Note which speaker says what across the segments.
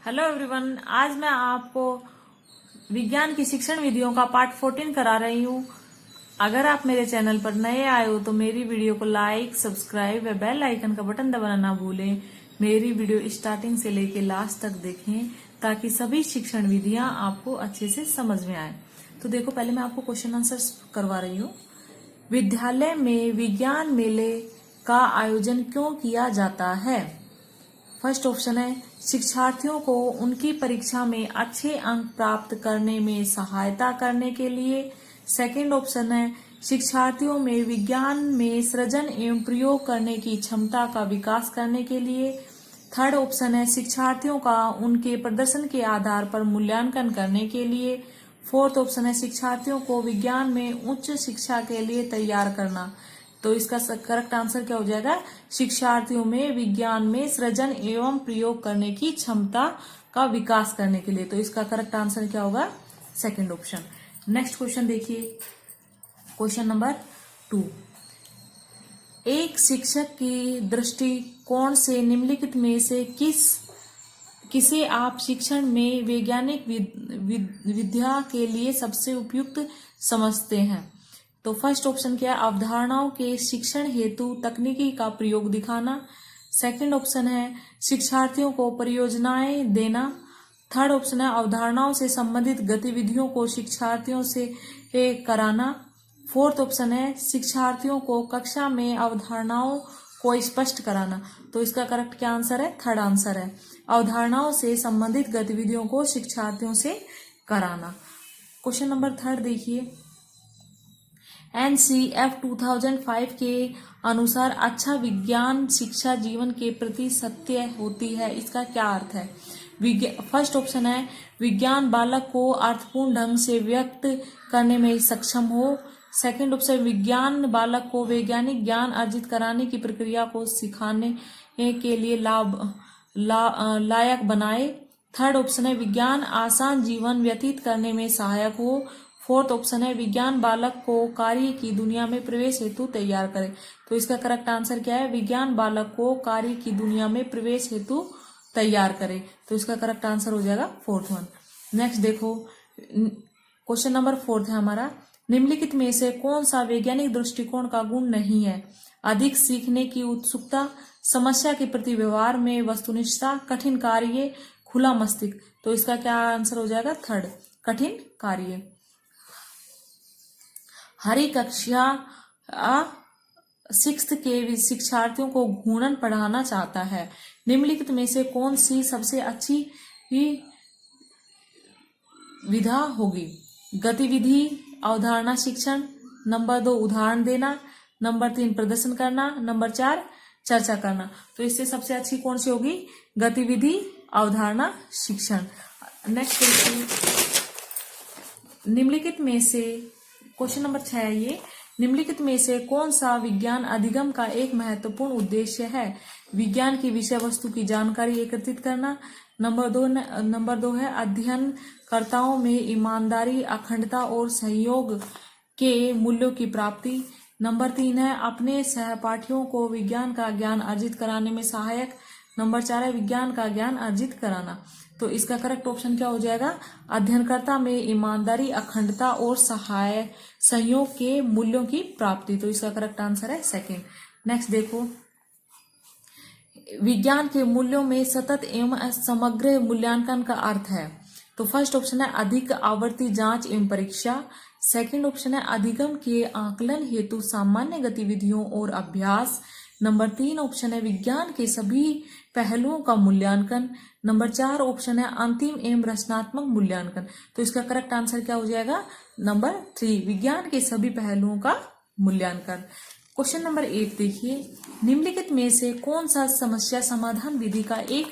Speaker 1: Hello everyone, आज मैं आपको विज्ञान की शिक्षण विधियों का पार्ट 14 करा रही हूँ। अगर आप मेरे चैनल पर नए आए हो तो मेरी वीडियो को लाइक, सब्सक्राइब व बेल आइकन का बटन दबाना ना भूलें। मेरी वीडियो स्टार्टिंग से लेकर लास्ट तक देखें ताकि सभी शिक्षण विधियां आपको अच्छे से समझ में आए। तो देखो, पहले मैं आपको क्वेश्चन आंसर करवा रही हूँ। विद्यालय में विज्ञान मेले का आयोजन क्यों किया जाता है? फर्स्ट ऑप्शन है शिक्षार्थियों को उनकी परीक्षा में अच्छे अंक प्राप्त करने में सहायता करने के लिए। सेकंड ऑप्शन है शिक्षार्थियों में विज्ञान में सृजन एवं प्रयोग करने की क्षमता का विकास करने के लिए। थर्ड ऑप्शन है शिक्षार्थियों का उनके प्रदर्शन के आधार पर मूल्यांकन करने के लिए। फोर्थ ऑप्शन है शिक्षार्थियों को विज्ञान में उच्च शिक्षा के लिए तैयार करना। तो इसका करेक्ट आंसर क्या हो जाएगा? शिक्षार्थियों में विज्ञान में सृजन एवं प्रयोग करने की क्षमता का विकास करने के लिए। तो इसका करेक्ट आंसर क्या होगा? Second option. नेक्स्ट क्वेश्चन देखिए, क्वेश्चन नंबर 2। एक शिक्षक की दृष्टिकोण से निम्नलिखित में से किसे आप शिक्षण में वैज्ञानिक विद्या के लिए सबसे उपयुक्त समझते हैं? तो फर्स्ट ऑप्शन क्या है? अवधारणाओं के शिक्षण हेतु तकनीकी का प्रयोग दिखाना। सेकंड ऑप्शन है शिक्षार्थियों को परियोजनाएं देना। थर्ड ऑप्शन है अवधारणाओं से संबंधित गतिविधियों को शिक्षार्थियों से कराना। फोर्थ ऑप्शन है शिक्षार्थियों को कक्षा में अवधारणाओं को स्पष्ट कराना। तो इसका करेक्ट क्या आंसर है? थर्ड आंसर है, अवधारणाओं से संबंधित गतिविधियों को शिक्षार्थियों से कराना। क्वेश्चन नंबर 3 देखिए, NCF 2005 के अनुसार अच्छा विज्ञान शिक्षा जीवन के प्रति सत्य होती है। इसका क्या अर्थ है? फर्स्ट ऑप्शन है विज्ञान बालक को अर्थपूर्ण ढंग से व्यक्त करने में सक्षम हो। सेकंड ऑप्शन विज्ञान बालक को वैज्ञानिक ज्ञान अर्जित कराने की प्रक्रिया को सिखाने के लिए लायक बनाए। थर्ड ऑप्शन है विज्ञान आसान जीवन व्यतीत करने में सहायक हो। फोर्थ ऑप्शन है विज्ञान बालक को कार्य की दुनिया में प्रवेश हेतु तैयार करे। तो इसका करेक्ट आंसर क्या है? विज्ञान बालक को कार्य की दुनिया में प्रवेश हेतु तैयार करे। तो इसका करेक्ट आंसर हो जाएगा फोर्थ वन। नेक्स्ट देखो, क्वेश्चन नंबर 4 है हमारा। निम्नलिखित में से कौन सा वैज्ञानिक दृष्टिकोण का गुण नहीं है? अधिक सीखने की उत्सुकता, समस्या के प्रति व्यवहार में वस्तुनिष्ठता, कठिन कार्य, खुला मस्तिष्क। तो इसका क्या आंसर हो जाएगा? थर्ड, कठिन कार्य। हरी कक्षा 6th के शिक्षार्थियों को घूर्णन पढ़ाना चाहता है। निम्नलिखित में से कौन सी सबसे अच्छी विधा होगी? गतिविधि, अवधारणा शिक्षण, नंबर 2 उदाहरण देना, नंबर 3 प्रदर्शन करना, नंबर 4 चर्चा करना। तो इससे सबसे अच्छी कौन सी होगी? गतिविधि, अवधारणा शिक्षण। नेक्स्ट देखिए, निम्नलिखित में से क्वेश्चन नंबर 6 है ये। निम्नलिखित में से कौन सा विज्ञान अधिगम का एक महत्वपूर्ण उद्देश्य है? विज्ञान की विषय वस्तु की जानकारी एकत्रित करना। नंबर दो है अध्ययनकर्ताओं में ईमानदारी, अखंडता और सहयोग के मूल्यों की प्राप्ति। नंबर 3 है अपने सहपाठियों को विज्ञान का ज्ञान अर्जित कराने में सहायक। नंबर 4 है विज्ञान का ज्ञान अर्जित कराना। तो इसका करेक्ट ऑप्शन क्या हो जाएगा? अध्ययनकर्ता में ईमानदारी, अखंडता और सहयोग के मूल्यों की प्राप्ति। तो इसका करेक्ट आंसर है सेकंड। नेक्स्ट देखो, विज्ञान के मूल्यों में सतत एवं समग्र मूल्यांकन का अर्थ है। तो फर्स्ट ऑप्शन है अधिक आवर्ती जांच एवं परीक्षा। सेकंड ऑप्शन है अधिगम के आकलन हेतु सामान्य गतिविधियों और अभ्यास। नंबर 3 ऑप्शन है विज्ञान के सभी पहलुओं का मूल्यांकन। नंबर 4 ऑप्शन है अंतिम एवं रचनात्मक मूल्यांकन। तो इसका करेक्ट आंसर क्या हो जाएगा? नंबर 3, विज्ञान के सभी पहलुओं का मूल्यांकन। क्वेश्चन नंबर 8 देखिए, निम्नलिखित में से कौन सा समस्या समाधान विधि का एक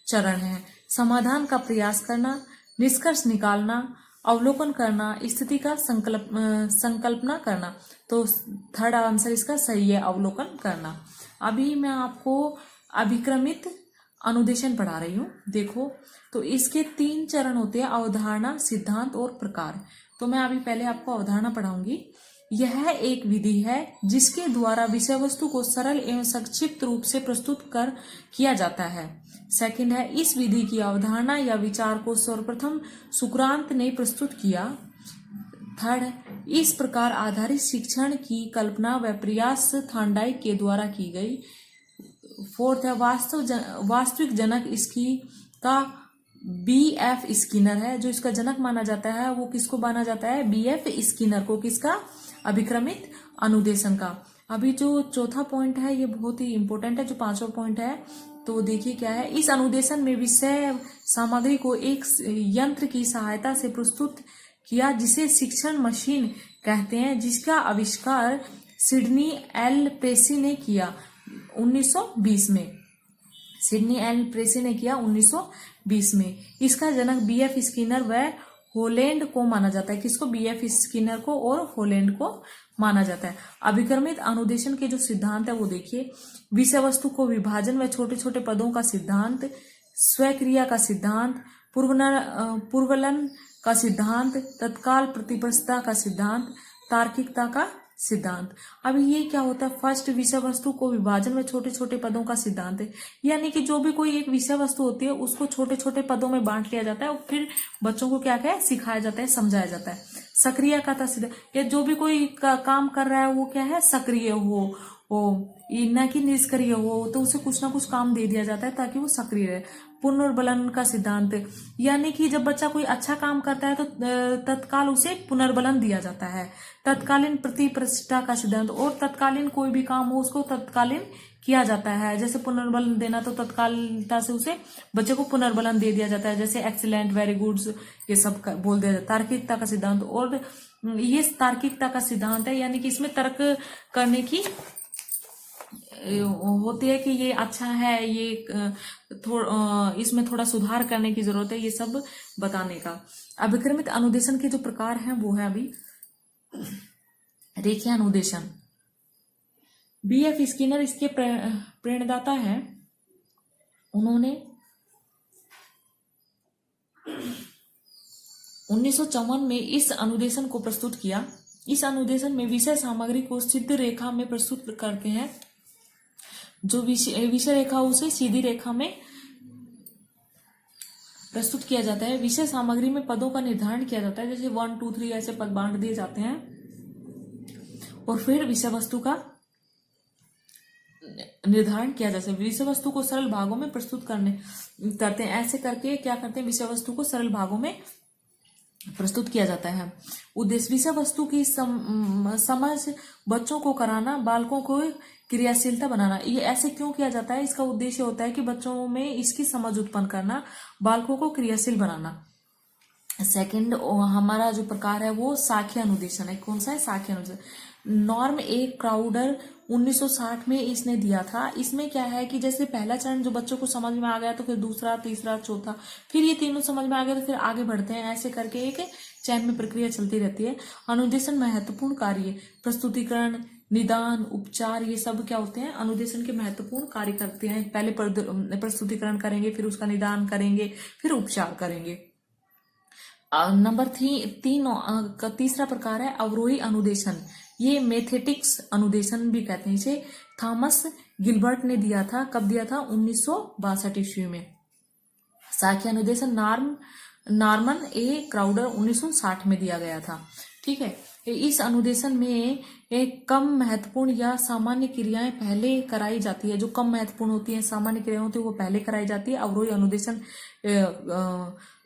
Speaker 1: चरण है? समाधान का प्रयास करना, निष्कर्ष निकालना, अवलोकन करना, स्थिति का संकल्पना करना। तो थर्ड आंसर इसका सही है, अवलोकन करना। अभी मैं आपको अभिक्रमित अनुदेशन पढ़ा रही हूँ। देखो, तो इसके 3 चरण होते हैं, अवधारणा, सिद्धांत और प्रकार। तो मैं अभी पहले आपको अवधारणा पढ़ाऊंगी। यह एक विधि है जिसके द्वारा विषय वस्तु को सरल एवं संक्षिप्त रूप से प्रस्तुत कर किया जाता है। सेकंड है, इस विधि की अवधारणा या विचार को सर्वप्रथम सुकरात ने प्रस्तुत किया। थर्ड है, इस प्रकार आधारित शिक्षण की कल्पना व प्रयास थांडाइक के द्वारा की गई। फोर्थ है, वास्तविक जनक इसकी का B.F. स्किनर है। जो इसका जनक माना जाता है वो किसको माना जाता है? B.F. स्किनर को। किसका? अभिक्रमित अनुदेशन का। अभी जो चौथा पॉइंट है ये बहुत ही इंपॉर्टेंट है, जो पांचवा पॉइंट है तो देखिए क्या है। इस अनुदेशन में विषय सामग्री को एक यंत्र की सहायता से प्रस्तुत किया जिसे शिक्षण मशीन कहते हैं, जिसका आविष्कार सिडनी एल प्रेसी ने किया 1920 में। सिडनी एल प्रेसी ने किया 1920 में। इसका जनक B.F. स्किनर व होलैंड को माना जाता है। किसको? B.F. स्किनर को और होलैंड को माना जाता है। अभिक्रमित अनुदेशन के जो सिद्धांत है वो देखिए। विषय वस्तु को विभाजन व छोटे छोटे पदों का सिद्धांत, स्वक्रिया का सिद्धांत, पूर्वलन का सिद्धांत, तत्काल प्रतिप्रस्थता का सिद्धांत, तार्किकता का सिद्धांत। अभी ये क्या होता है? फर्स्ट, विषय वस्तु को विभाजन में छोटे छोटे पदों का सिद्धांत है, यानी कि जो भी कोई एक विषय वस्तु होती है उसको छोटे छोटे पदों में बांट लिया जाता है और फिर बच्चों को क्या क्या सिखाया जाता है, समझाया जाता है। सक्रिय का सिद्धांत, या जो भी कोई काम कर रहा है वो क्या है? सक्रिय हो न कि निष्क्रिय हो, तो उसे कुछ ना कुछ काम दे दिया जाता है ताकि वो सक्रिय रहे। पुनर्बलन का सिद्धांत, यानी कि जब बच्चा कोई अच्छा काम करता है तो तत्काल उसे पुनर्बलन दिया जाता है। तत्कालीन प्रतिप्रष्ठा का सिद्धांत, और तत्कालीन कोई भी काम हो उसको तत्कालीन किया जाता है। जैसे पुनर्बलन देना तो तत्कालता से उसे बच्चे को पुनर्बलन दे दिया जाता है, जैसे एक्सीलेंट, वेरी गुड्स, ये सब बोल दिया जाता है। तार्किकता का सिद्धांत, और ये तार्किकता का सिद्धांत है, यानी कि इसमें तर्क करने की होती है कि ये अच्छा है, ये इसमें थोड़ा सुधार करने की जरूरत है, ये सब बताने का। अभिक्रमित अनुदेशन के जो प्रकार हैं वो है अभी रेखीय अनुदेशन। B.F. स्किनर इसके प्रेरणादाता है। उन्होंने 1954 में इस अनुदेशन को प्रस्तुत किया। इस अनुदेशन में विषय सामग्री को सिद्ध रेखा में प्रस्तुत करते हैं। जो विषय रेखा उसे सीधी रेखा में प्रस्तुत किया जाता है। विषय सामग्री में पदों का निर्धारण किया जाता है, जैसे 1, 2, 3 ऐसे पद बांट दिए जाते हैं, और फिर विषय वस्तु का निर्धारण किया जाता है। विषय वस्तु को सरल भागों में प्रस्तुत करते हैं। ऐसे करके क्या करते हैं? विषय वस्तु को सरल भागों में प्रस्तुत किया जाता है। उद्देश्य विषय वस्तु की समझ बच्चों को कराना, बालकों को क्रियाशीलता बनाना। ये ऐसे क्यों किया जाता है? इसका उद्देश्य होता है कि बच्चों में इसकी समझ उत्पन्न करना, बालकों को क्रियाशील बनाना। सेकंड हमारा जो प्रकार है वो साख्य अनुदेशन है। कौन सा है? साख्य अनुदेशन। नॉर्म ए क्राउडर 1960 में इसने दिया था। इसमें क्या है कि जैसे पहला चरण जो बच्चों को समझ में आ गया तो फिर दूसरा, तीसरा, चौथा, फिर ये तीनों समझ में आ गया तो फिर आगे बढ़ते हैं। ऐसे करके एक चयन में प्रक्रिया चलती रहती है। अनुदेशन महत्वपूर्ण कार्य, प्रस्तुतिकरण, निदान, उपचार, ये सब क्या होते हैं? अनुदेशन के महत्वपूर्ण कार्य करते हैं। पहले प्रस्तुतिकरण करेंगे, फिर उसका निदान करेंगे, फिर उपचार करेंगे। नंबर 3 तीसरा प्रकार है अवरोही अनुदेशन। ये मैथेटिक्स अनुदेशन भी कहते हैं। इसे थॉमस गिलबर्ट ने दिया था। कब दिया था? 1962 ईस्वी में। साख्य अनुदेशन नॉर्मन ए क्राउडर 1960 में दिया गया था। ठीक है। इस अनुदेशन में एक कम महत्वपूर्ण या सामान्य क्रियाएं पहले कराई जाती है। जो कम महत्वपूर्ण होती है, सामान्य क्रियाएं होती है, वो पहले कराई जाती है अवरोही अनुदेशन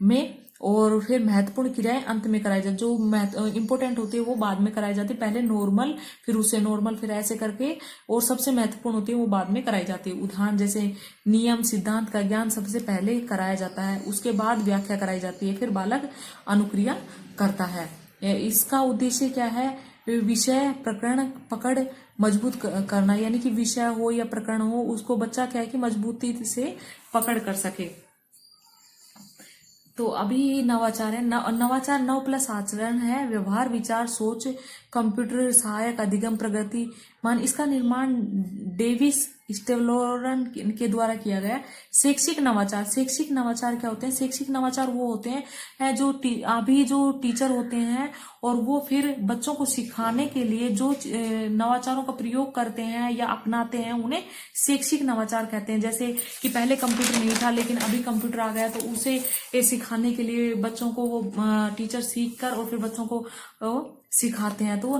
Speaker 1: में, और फिर महत्वपूर्ण क्रियाएं अंत में कराई जाती है। जो इंपोर्टेंट होती है वो बाद में कराई जाती है। पहले नॉर्मल, फिर उससे नॉर्मल, फिर ऐसे करके, और सबसे महत्वपूर्ण होती है वो बाद में कराई जाती है। उदाहरण जैसे नियम, सिद्धांत का ज्ञान सबसे पहले कराया जाता है, उसके बाद व्याख्या कराई जाती है, फिर बालक अनुक्रिया करता है। इसका उद्देश्य क्या है? विषय प्रकरण पकड़ मजबूत करना, यानी कि विषय हो या प्रकरण हो उसको बच्चा क्या है कि मजबूती से पकड़ कर सके। तो अभी नवाचार है। नवाचार 9+ आचरण है। व्यवहार, विचार, सोच, कंप्यूटर सहायक, अधिगम, प्रगति मान। इसका निर्माण डेविस स्टेवलोरन के द्वारा किया गया। शैक्षिक नवाचार, शैक्षिक नवाचार क्या होते हैं? शैक्षिक नवाचार वो होते हैं जो अभी जो टीचर होते हैं और वो फिर बच्चों को सिखाने के लिए जो नवाचारों का प्रयोग करते हैं या अपनाते हैं, उन्हें शैक्षिक नवाचार कहते हैं। जैसे कि पहले कंप्यूटर नहीं था लेकिन अभी कंप्यूटर आ गया, तो उसे सिखाने के लिए बच्चों को वो टीचर सीख कर और फिर बच्चों को सिखाते हैं, तो वो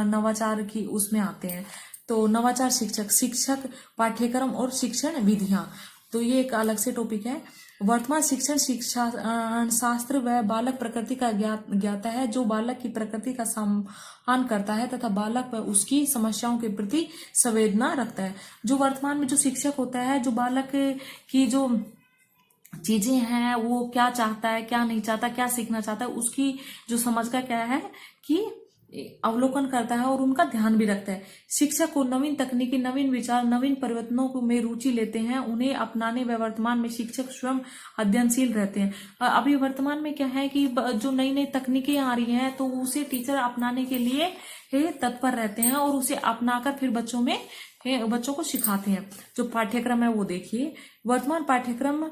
Speaker 1: नवाचार की उसमें आते हैं। तो नवाचार शिक्षक, शिक्षक पाठ्यक्रम और शिक्षण विधियां, तो ये एक अलग से टॉपिक है। वर्तमान शिक्षण शिक्षा शास्त्र वह बालक प्रकृति का ज्ञाता है जो बालक की प्रकृति का सम्मान करता है तथा बालक व उसकी समस्याओं के प्रति संवेदना रखता है। जो वर्तमान में जो शिक्षक होता है, जो बालक की जो चीजें हैं, वो क्या चाहता है, क्या नहीं चाहता, क्या सीखना चाहता है, उसकी जो समझ का क्या है कि अवलोकन करता है और उनका ध्यान भी रखता है। शिक्षक को नवीन तकनीकी, नवीन विचार, नवीन परिवर्तनों में रुचि लेते हैं, उन्हें अपनाने व वर्तमान में शिक्षक स्वयं अध्ययनशील रहते हैं। अभी वर्तमान में क्या है कि जो नई नई तकनीकें आ रही हैं तो उसे टीचर अपनाने के लिए तत्पर रहते हैं और उसे अपनाकर फिर बच्चों को सिखाते हैं। जो पाठ्यक्रम है वो देखिए, वर्तमान पाठ्यक्रम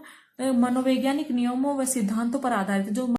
Speaker 1: मनोवैज्ञानिक नियमों व सिद्धांतों पर आधारित है। जो